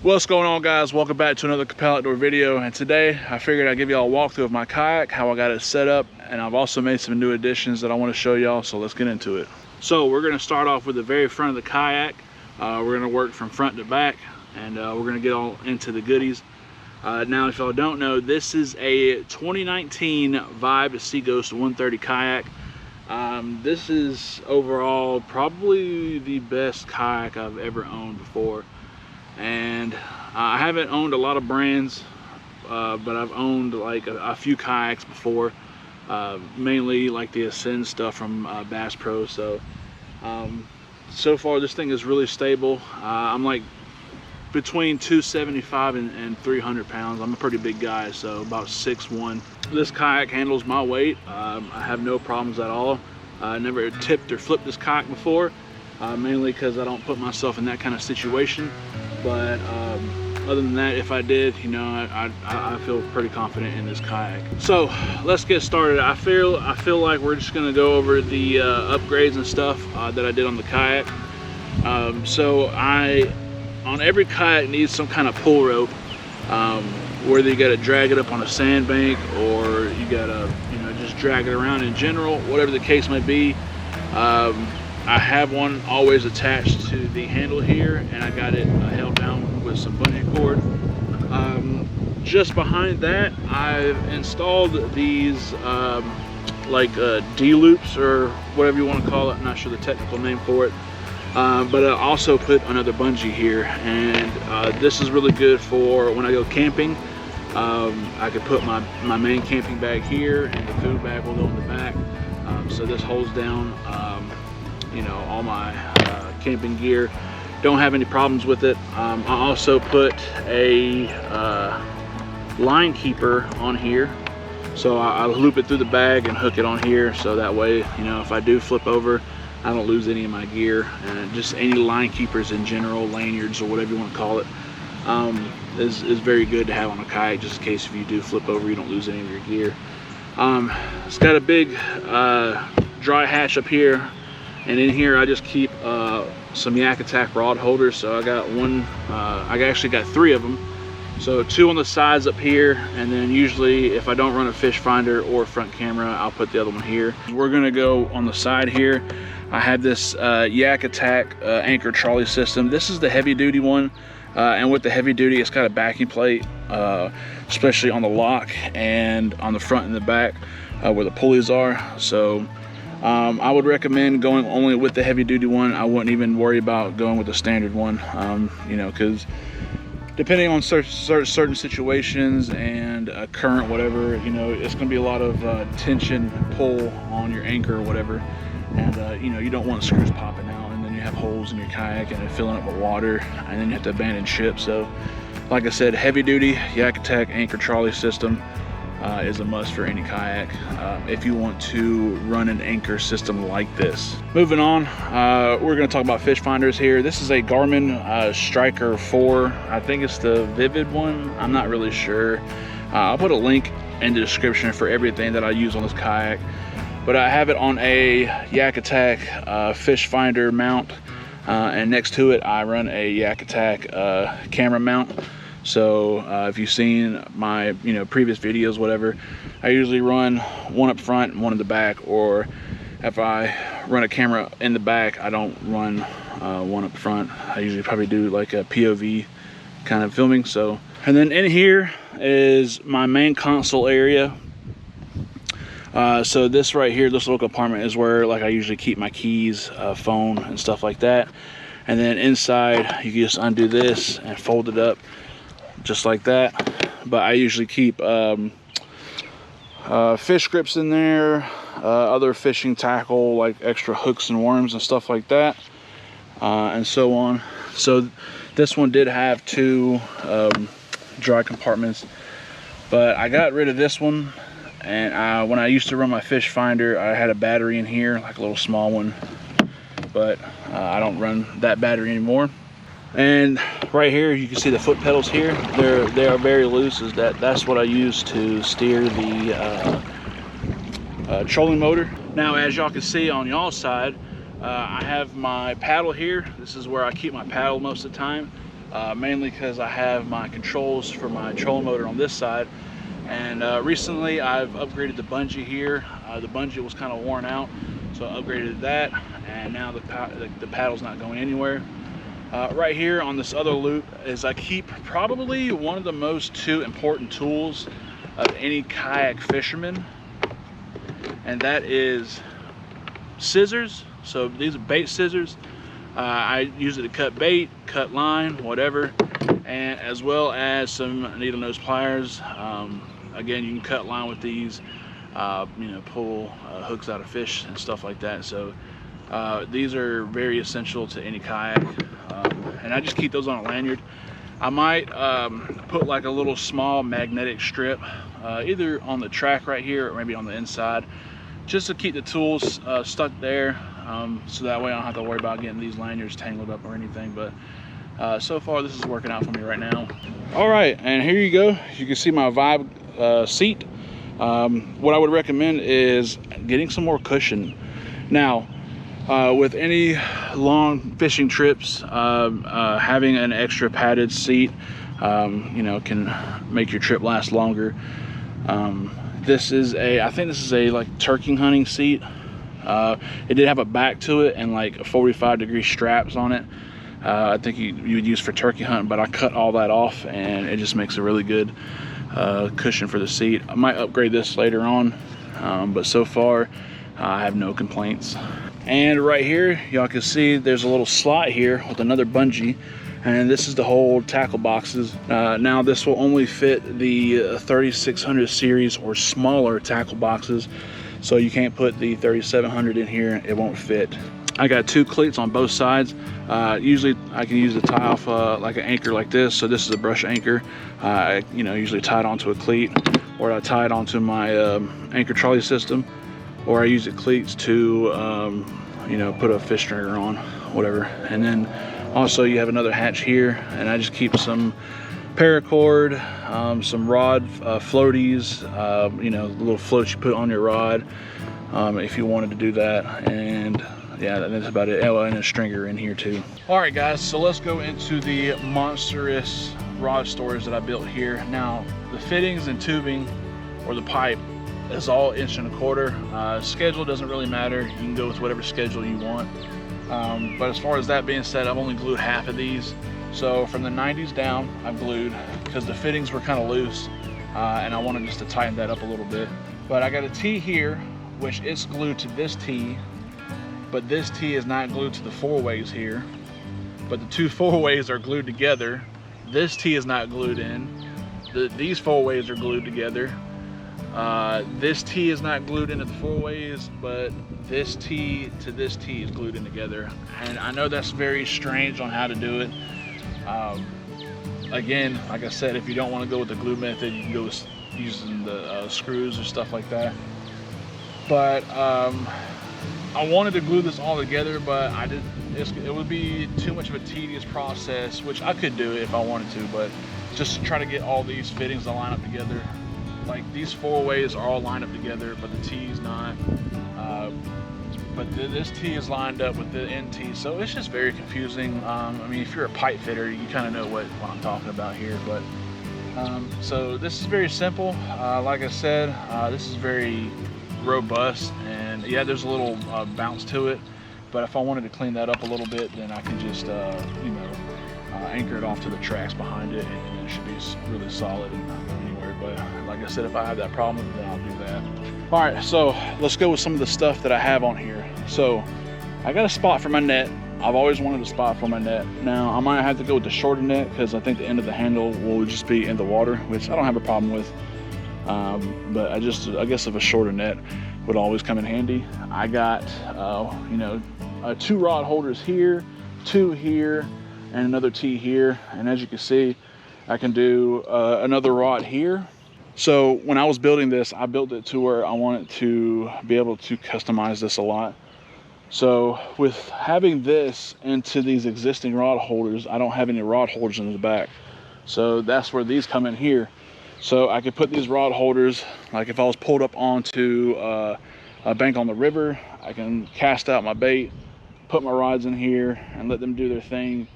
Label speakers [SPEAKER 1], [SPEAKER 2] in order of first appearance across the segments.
[SPEAKER 1] What's going on, guys? Welcome back to another Kappelle Outdoor video, and today I figured I'd give y'all a walkthrough of my kayak, how I got it set up, and I've also made some new additions that I want to show y'all, so let's get into it. So we're going to start off with the very front of the kayak. We're going to work from front to back, and we're going to get all into the goodies. Now, if y'all don't know, this is a 2019 Vibe Seaghost 130 kayak. This is overall probably the best kayak I've ever owned before. And I haven't owned a lot of brands, but I've owned like a few kayaks before, mainly like the Ascend stuff from Bass Pro. So so far this thing is really stable. I'm like between 275 and 300 pounds. I'm a pretty big guy, so about 6'1". This kayak handles my weight. I have no problems at all. I never tipped or flipped this kayak before, mainly because I don't put myself in that kind of situation. But other than that, if I did, you know, I feel pretty confident in this kayak. So let's get started. I feel like we're just gonna go over the upgrades and stuff that I did on the kayak. So on every kayak needs some kind of pull rope, whether you got to drag it up on a sandbank or you got to, you know, just drag it around in general, whatever the case may be. I have one always attached to the handle here, and I got it held down with some bungee cord. Just behind that, I've installed these like D-loops or whatever you want to call it. I'm not sure the technical name for it. But I also put another bungee here, and this is really good for when I go camping. I could put my main camping bag here, and the food bag will go in the back. So this holds down you know, all my camping gear. Don't have any problems with it. I also put a line keeper on here, so I loop it through the bag and hook it on here, so that way, you know, if I do flip over, I don't lose any of my gear. And just any line keepers in general, lanyards or whatever you want to call it, is very good to have on a kayak, just in case if you do flip over, you don't lose any of your gear. It's got a big dry hatch up here, and in here I just keep some Yak Attack rod holders. So I got one, I actually got 3 of them. So 2 on the sides up here, and then usually if I don't run a fish finder or front camera, I'll put the other one here. We're gonna go on the side here. I have this Yak Attack anchor trolley system. This is the heavy duty one, and with the heavy duty, it's got a backing plate, especially on the lock and on the front and the back where the pulleys are. So I would recommend going only with the heavy duty one. I wouldn't even worry about going with the standard one, you know, because depending on certain situations and current, whatever, you know, it's going to be a lot of tension pull on your anchor or whatever, and you know, you don't want screws popping out, and then you have holes in your kayak and it filling up with water, and then you have to abandon ship. So, like I said, heavy duty Yak Attack anchor trolley system is a must for any kayak if you want to run an anchor system like this. Moving on, we're going to talk about fish finders here. This is a Garmin Striker 4. I think it's the Vivid one. I'm not really sure. I'll put a link in the description for everything that I use on this kayak. But I have it on a Yak Attack fish finder mount, and next to it I run a Yak Attack camera mount. So if you've seen my, you know, previous videos, whatever, I usually run one up front and one in the back, or if I run a camera in the back, I don't run one up front. I usually probably do like a POV kind of filming. So, and then in here is my main console area. So this right here, this little compartment is where like I usually keep my keys, phone and stuff like that. And then inside you can just undo this and fold it up just like that. But I usually keep fish grips in there, other fishing tackle like extra hooks and worms and stuff like that, and so on. So this one did have 2 dry compartments, but I got rid of this one. And when I used to run my fish finder, I had a battery in here, like a little small one, but I don't run that battery anymore. And right here you can see the foot pedals here. They are very loose. That's what I use to steer the trolling motor. Now, as y'all can see on y'all's side, I have my paddle here. This is where I keep my paddle most of the time. mainly because I have my controls for my trolling motor on this side. And recently I've upgraded the bungee here. The bungee was kind of worn out, so I upgraded that, and now the paddle's not going anywhere. Right here on this other loop is I keep probably one of the most two important tools of any kayak fisherman, and that is scissors. So these are bait scissors. I use it to cut bait, cut line, whatever, and as well as some needle nose pliers. Again, you can cut line with these, you know, pull hooks out of fish and stuff like that. So these are very essential to any kayak, and I just keep those on a lanyard. I might put like a little small magnetic strip either on the track right here or maybe on the inside, just to keep the tools stuck there, so that way I don't have to worry about getting these lanyards tangled up or anything. But so far this is working out for me right now. All right, and here you go. You can see my Vibe seat. What I would recommend is getting some more cushion. Now, with any long fishing trips, having an extra padded seat, you know, can make your trip last longer. This is I think this is a like turkey hunting seat. It did have a back to it and like 45-degree straps on it. I think you would use for turkey hunting, but I cut all that off, and it just makes a really good cushion for the seat. I might upgrade this later on, but so far I have no complaints. And right here y'all can see there's a little slot here with another bungee, and this is to hold tackle boxes. Now this will only fit the 3600 series or smaller tackle boxes, so you can't put the 3700 in here, it won't fit. I got two cleats on both sides. Usually I can use the tie off like an anchor like this. So this is a brush anchor. You know, usually tie it onto a cleat, or I tie it onto my anchor trolley system, or I use the cleats to you know, put a fish stringer on, whatever. And then also you have another hatch here, and I just keep some paracord, some rod floaties, you know, little floats you put on your rod if you wanted to do that. And yeah, that's about it. Oh, and a stringer in here too. All right guys, so let's go into the monstrous rod storage that I built here. Now the fittings and tubing, or the pipe, is all 1.25 inch. Schedule doesn't really matter. You can go with whatever schedule you want. But as far as that being said, I've only glued half of these. So from the 90s down, I've glued, because the fittings were kind of loose, and I wanted just to tighten that up a little bit. But I got a T here, which is glued to this T, but this T is not glued to the four ways here. But the two four ways are glued together. This T is not glued in. These four ways are glued together. This T is not glued into the four ways, but this T to this T is glued in together. And I know that's very strange on how to do it. Again, like I said, if you don't want to go with the glue method, you can go with using the screws or stuff like that. But I wanted to glue this all together, but I didn't. It would be too much of a tedious process, which I could do if I wanted to, but just to try to get all these fittings to line up together. Like these four ways are all lined up together, but the T is not. But this T is lined up with the NT, so it's just very confusing. I mean, if you're a pipe fitter, you kind of know what I'm talking about here. But so this is very simple. Like I said, this is very robust, and yeah, there's a little bounce to it. But if I wanted to clean that up a little bit, then I can just you know, anchor it off to the tracks behind it, and it should be really solid and not go anywhere. But like I said, if I have that problem, then I'll do that. All right, so let's go with some of the stuff that I have on here. So I got a spot for my net. I've always wanted a spot for my net. Now I might have to go with the shorter net, because I think the end of the handle will just be in the water, which I don't have a problem with. But I guess if a shorter net would always come in handy. I got you know, 2 rod holders here, 2 here, and another T here. And as you can see, I can do another rod here. So when I was building this, I built it to where I wanted to be able to customize this a lot. So with having this into these existing rod holders, I don't have any rod holders in the back. So that's where these come in here. So I could put these rod holders, like if I was pulled up onto a bank on the river, I can cast out my bait, put my rods in here and let them do their thing.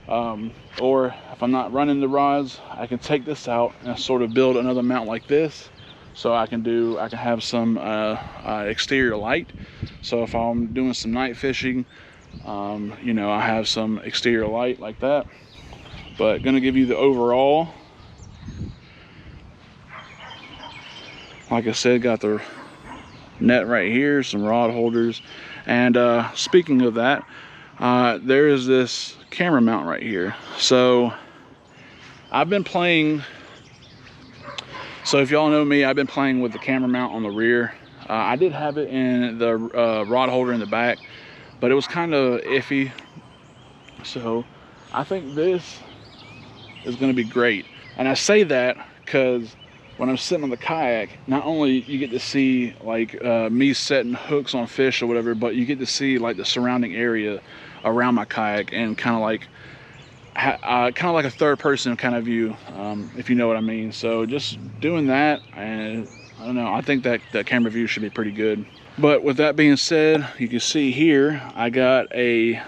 [SPEAKER 1] Or if I'm not running the rods, I can take this out and sort of build another mount like this. So I can have some exterior light. So if I'm doing some night fishing, you know, I have some exterior light like that. But gonna give you the overall. Like I said, got the net right here, some rod holders. And speaking of that, there is this camera mount right here. So I've been playing, so if y'all know me, I've been playing with the camera mount on the rear. I did have it in the rod holder in the back, but it was kind of iffy. So I think this is going to be great. And I say that because when I'm sitting on the kayak, not only you get to see like me setting hooks on fish or whatever, but you get to see like the surrounding area around my kayak and kind of like a third person kind of view, if you know what I mean. So just doing that, and I don't know, I think that the camera view should be pretty good. But with that being said, you can see here I got a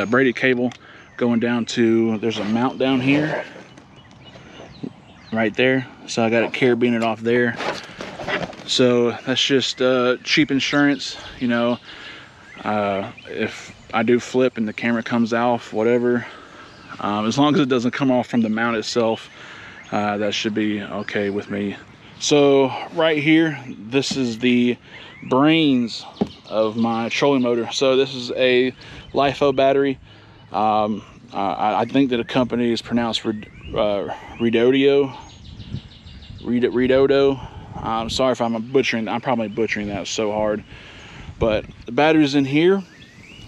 [SPEAKER 1] braided cable going down to, there's a mount down here right there, so I got it carabined it off there. So that's just cheap insurance, you know. If I do flip and the camera comes off, whatever, as long as it doesn't come off from the mount itself, that should be okay with me. So right here, this is the brains of my trolling motor. So this is a LiFo battery. I think that the company is pronounced Redodo. I'm sorry if I'm probably butchering that so hard. But the battery's in here.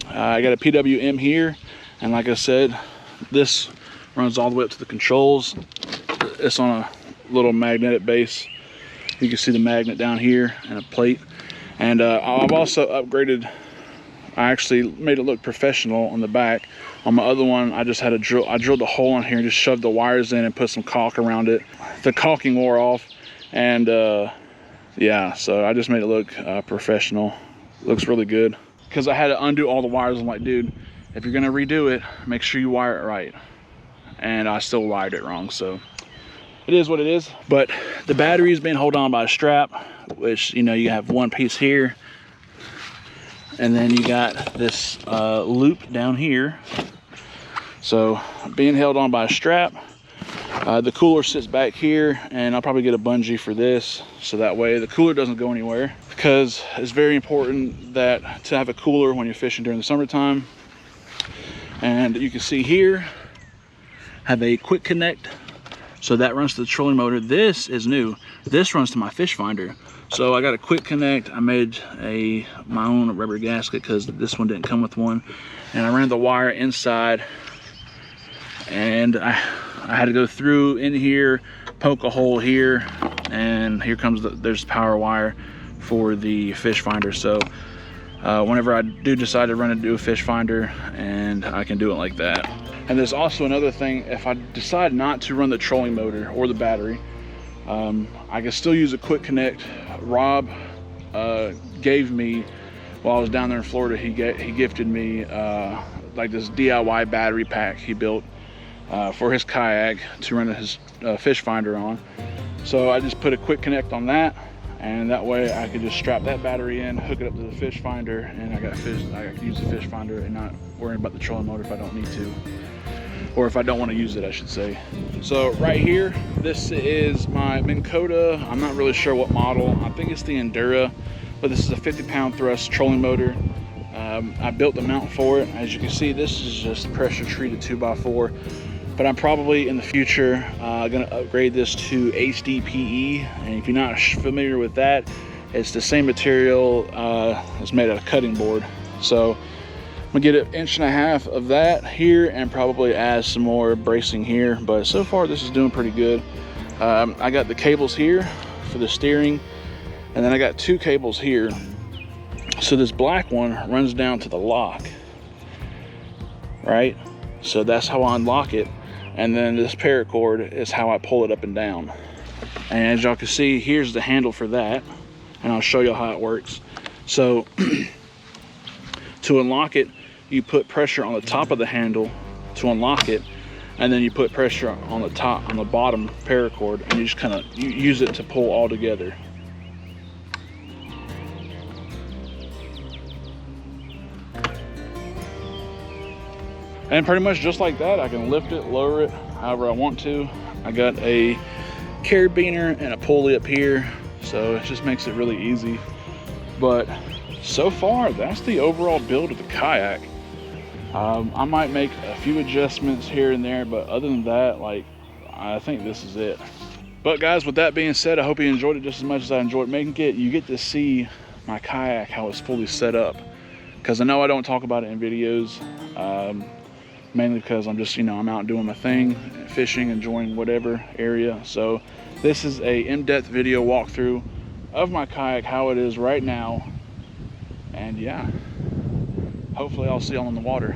[SPEAKER 1] I got a PWM here, and like I said, this runs all the way up to the controls. It's on a little magnetic base. You can see the magnet down here and a plate. And I've also upgraded. I actually made it look professional on the back. On my other one, I just had a drill. I drilled a hole in here and just shoved the wires in and put some caulk around it. The caulking wore off, and yeah, so I just made it look professional. Looks really good, because I had to undo all the wires. I'm like, dude, if you're gonna redo it, make sure you wire it right. And I still wired it wrong, so it is what it is. But the battery is being held on by a strap, which, you know, you have one piece here, and then you got this loop down here. So being held on by a strap. The cooler sits back here, and I'll probably get a bungee for this, so that way the cooler doesn't go anywhere, because it's very important that to have a cooler when you're fishing during the summertime. And you can see here, have a quick connect, so that runs to the trolling motor. This is new. This runs to my fish finder. So I got a quick connect. I made my own rubber gasket because this one didn't come with one, and I ran the wire inside, and I had to go through in here, poke a hole here, and here comes there's power wire for the fish finder. So whenever I do decide to run it, do a fish finder, and I can do it like that. And there's also another thing, if I decide not to run the trolling motor or the battery, I can still use a quick connect. Rob gave me, while I was down there in Florida, he gifted me like this DIY battery pack he built for his kayak to run his fish finder on. So I just put a quick connect on that, and that way I could just strap that battery in, hook it up to the fish finder, and I can use the fish finder and not worry about the trolling motor if I don't need to, or if I don't want to use it, I should say. So right here, this is my Minn Kota. I'm not really sure what model. I think it's the Endura, but this is a 50-pound thrust trolling motor. I built the mount for it. As you can see, this is just pressure treated 2x4. But I'm probably in the future gonna upgrade this to HDPE. And if you're not familiar with that, it's the same material. It's made out of cutting board. So I'm gonna get an 1.5 inches of that here, and probably add some more bracing here. But so far this is doing pretty good. I got the cables here for the steering, and then I got 2 cables here. So this black one runs down to the lock, right? So that's how I unlock it. And then this paracord is how I pull it up and down. And as y'all can see, here's the handle for that, and I'll show you how it works. So to unlock it, you put pressure on the top of the handle to unlock it, and then you put pressure on the top, on the bottom paracord, and you just kind of use it to pull all together. And pretty much just like that, I can lift it, lower it, however I want to. I got a carabiner and a pulley up here, so it just makes it really easy. But so far, that's the overall build of the kayak. I might make a few adjustments here and there, but other than that, like, I think this is it. But guys, with that being said, I hope you enjoyed it just as much as I enjoyed making it. You get to see my kayak, how it's fully set up, because I know I don't talk about it in videos, mainly because I'm just, I'm out doing my thing, fishing, enjoying whatever area. So this is a in-depth video walkthrough of my kayak, how it is right now. And yeah, hopefully I'll see y'all on the water.